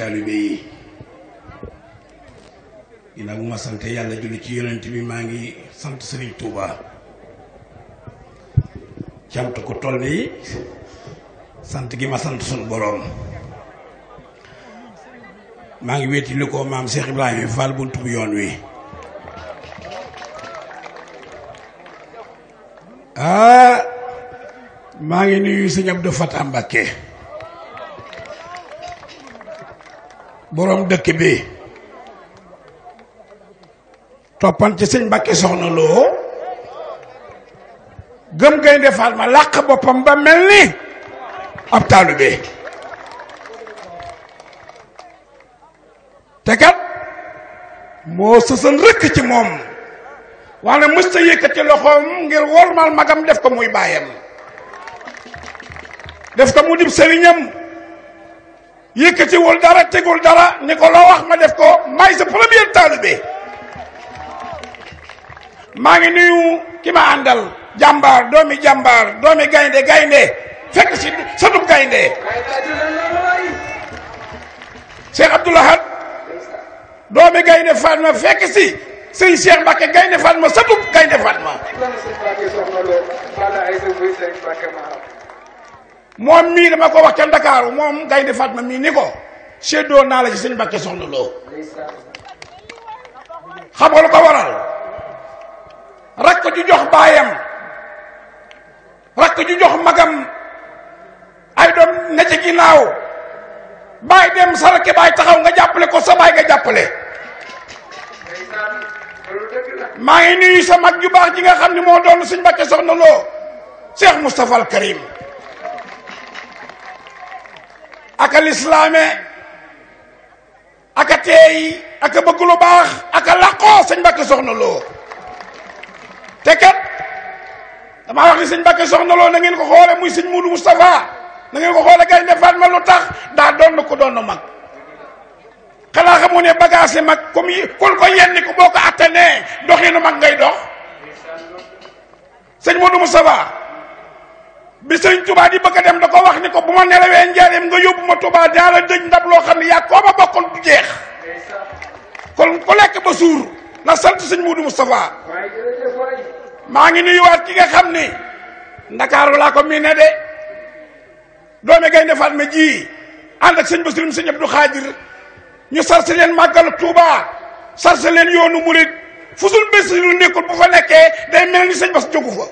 taalibe yi ginnaaw bu ma sant yàlla julli ci yonent bi maa ngi sant Serigne Touba cant ko toll nii sant gi ma sant sunu boroom maa ngi wéeti li ko maam Cheikh Ibrahima Fall buntu bu yoon wi maa ngi nuyu sëñ Abdou Fatah Mbacké boroom dëkk bi toppan ci sëñ Mbacké Soxna Lo gëm Gaynde Fatma làq boppam ba mel ni ab taalibe te kat moo sësal rëkk ci moom wax ne mësta yëkkati loxoom ngir wormal magam def ko muy baayam def ko mu dib sëriñam yëkkatiwul dara tegul dara ni ko loo wax ma def ko may sa premier taalibe maa ngi nuyu ki ma àndal jàmbaar doomi gaynde fekk si satub gaynde Cheikh Abdoul Ahad doomi Gaynde Fatma fekk si sëñ Cheikh Mbacké Gaynde Fatma satub Gaynde Fatma moom mii dama ko wax ca Ndakaaru moom Gaynde Fatma mii ni ko séddoo naa la ci sëñ Mbacké Soxna Lo xam nga lu ko waral rakk ju jox baayam rakk ju jox magam ay doom ne ci ginnaaw baay dem sarake baay taxaw nga jàppale ko sa baay nga jàppale maa ngi nuyu sa mag ju baax ji nga xam ne moo doon sëñ Mbacké Soxna Lo Cheikh Moustapha al Karim aka lislaame aka teey aka bëgg lu baax aka làqoo sëñ Mbacké Soxna Lo te kat damaa wax ni sëñ Mbacké Soxna Lo na ngeen ko xoole muy sëñ Moudou Moustapha na ngeen ko xoole Gaynde Fatma lu tax daa doon na ko doon na mag xanaa xamu ne bagage mag comme yi kon ko yenni ko boo ko attanee doxinu mag ngay dox sëñ Moudou Moustapha bi sëñ Touba di bëgg a dem da ko wax ni ko bu ma nelawee njaareem nga yóbbu ma Touba daa la dëj ndab loo xam ne yaa koo ma bokkoon du jeex kon ku lekk ba suur na sant sëñ Moudou Moustapha maa ngi nuyuwaat ki nga xam ni Ndakaaru laa ko miine de doomi Gaynde Fatma ji ànd ak sëñ Bassirou sëñ Abdou Khadir ñu sarse leen màggalu Touba sarse leen yoonu murid fusul Bassirou nekkul bu fa nekkee day mel ni sëñ Bass jógu fa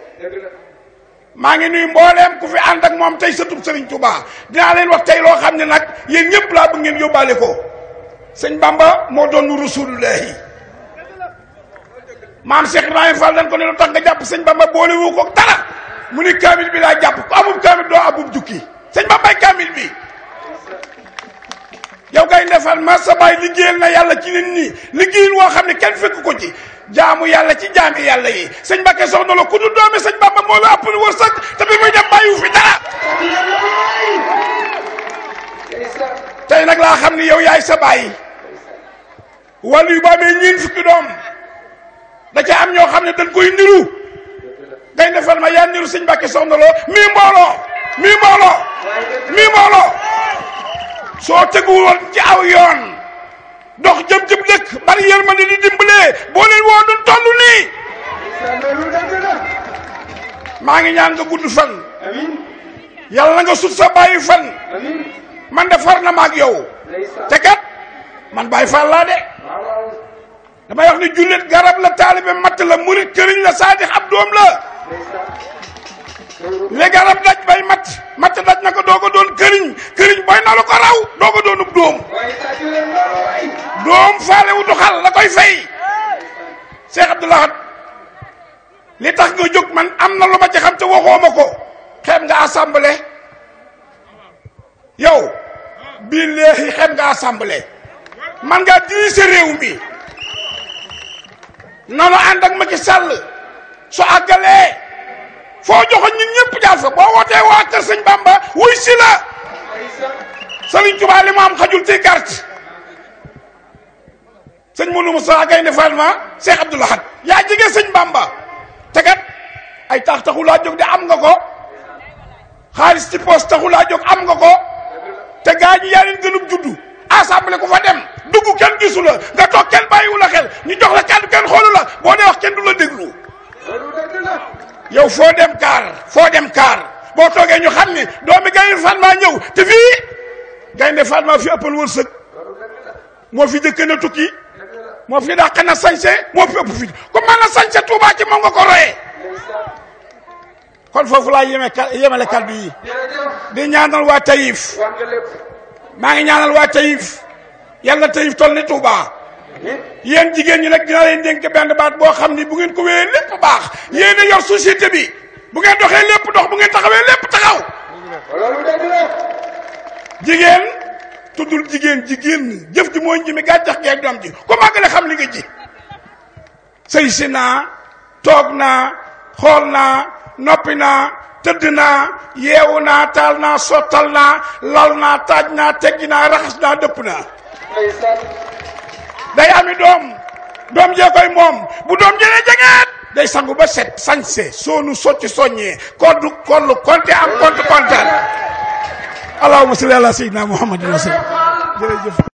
maa ngi nuyu mbooleem ku fi ànd ak moom tey sëtub Sëriñ Touba dinaa leen wax tey loo xam ne nag yéen ñëpp laa bëgg ngeen yóbbaale ko sëñ Bamba moo doon rasulullahi maam Cheikh Ibrahima Fall dañ ko ne lu tax nga jàpp sëñ Bamba boole wu ko dara mu ni kaamil bi laa jàpp ku amub kaamil doo abub jukki sëñ Bambay kaamil bi yow Gaynde Fatma sa baay liggéeyal na yàlla ci nit ñi liggéeyal woo xam ne kenn fekk ko ci jaamu yàlla ci jaami yàlla yi sëñ Mbacké Soxna Lo ku du doomi sëñ Bamba moo la ëpp ni wërsëg te bi muy dem bàyyiwu fi dara tey nag laa xam ni yow yaay sa baay wàllu yu ba amee ñiin fukki doom da ca am ñoo xam ne dañ koy niru Gaynde Fatma yaa niru sëñ Mbacké Soxna Lo mii mbooloo soo teguwul woon ci aw yoon dox jëm jëm dëkk bari yërmande di dimbalee boo leen woo duñ toll nii maa ngi ñaan nga gudd fan yàlla na nga sut sa bàyyi fan man de far na maag yow te kat man Baay Faal laa de damay wax ni jullit garab la taalibe matt la murit këriñ la saadix ab doom la li garab daj bay matt daj na ko doo ko doon këriñ boy na lu ko raw doo ko doonub doom faale wu du xal la koy fay Cheikh Abdoul Ahad li tax nga jóg man am na lu ma ci xam te waxoo ma ko xem nga assemblée yow bii léegi xem nga assemblée man ngaa diriger réew mi noonu ànd ak Macky Sall su àggalee foo joxoon ñun ñëpp jaar fa boo wootee waa kër sëñ Bamba wuy si la Sëriñ Tuubaa li mu am xajul ci carte sëñ Moudou Moustapha Gaynde Fatma Cheikh Abdoul Ahad yaa jege sëñ Bamba te kat ay tax taxu laa jóg de am nga ko xaalis ci poos taxu laa jóg am nga ko te gaa ñi yaa leen gënub juddu assemblée ku fa dem dugg kenn gisu la nga toog kenn bàyyiwu la xel ñu jox la kàddu kenn xoolu la boo dee wax kenn du la déglu yow foo dem kaar boo toogee ñu xam ni doomi Gaynde Fatma ñëw te fii Gaynde Fatma fi ëppal wërsëg moo fi jëkk na tukki moo fi dàq na sañse moo fi ëpp fi ku mën na sañse Touba ci moom nga ko royee kon foofu laa yemale kaddu yi di ñaanal waa Taïf maa ngi ñaanal waa Taïf yàlla na Taïf toll ni Touba yéen jigéen ñi nag dina leen dénk benn baat boo xam ni bu ngeen ko wéyee lépp baax yéen a yor société bi bu ngeen doxee lépp dox bu ngeen taxawee lépp taxaw jigéen tuddul jigéen jëf ji mooy njimi gàncax geeg doom ji ko màggale xam li nga ji sëy si naa toog naa xool naa noppi naa tëdd naa yeewu naa taal naa sottal naa lal naa taaj naa teggi naa raxas naa dëpp naa day ami doom jee koy moom bu doom jëlee jegeet day sangu ba set sañse soonu sotti soññee kollu konte am konte kontaan allahumma salli ala sayyidina muhammadin wa sallam jërëjëf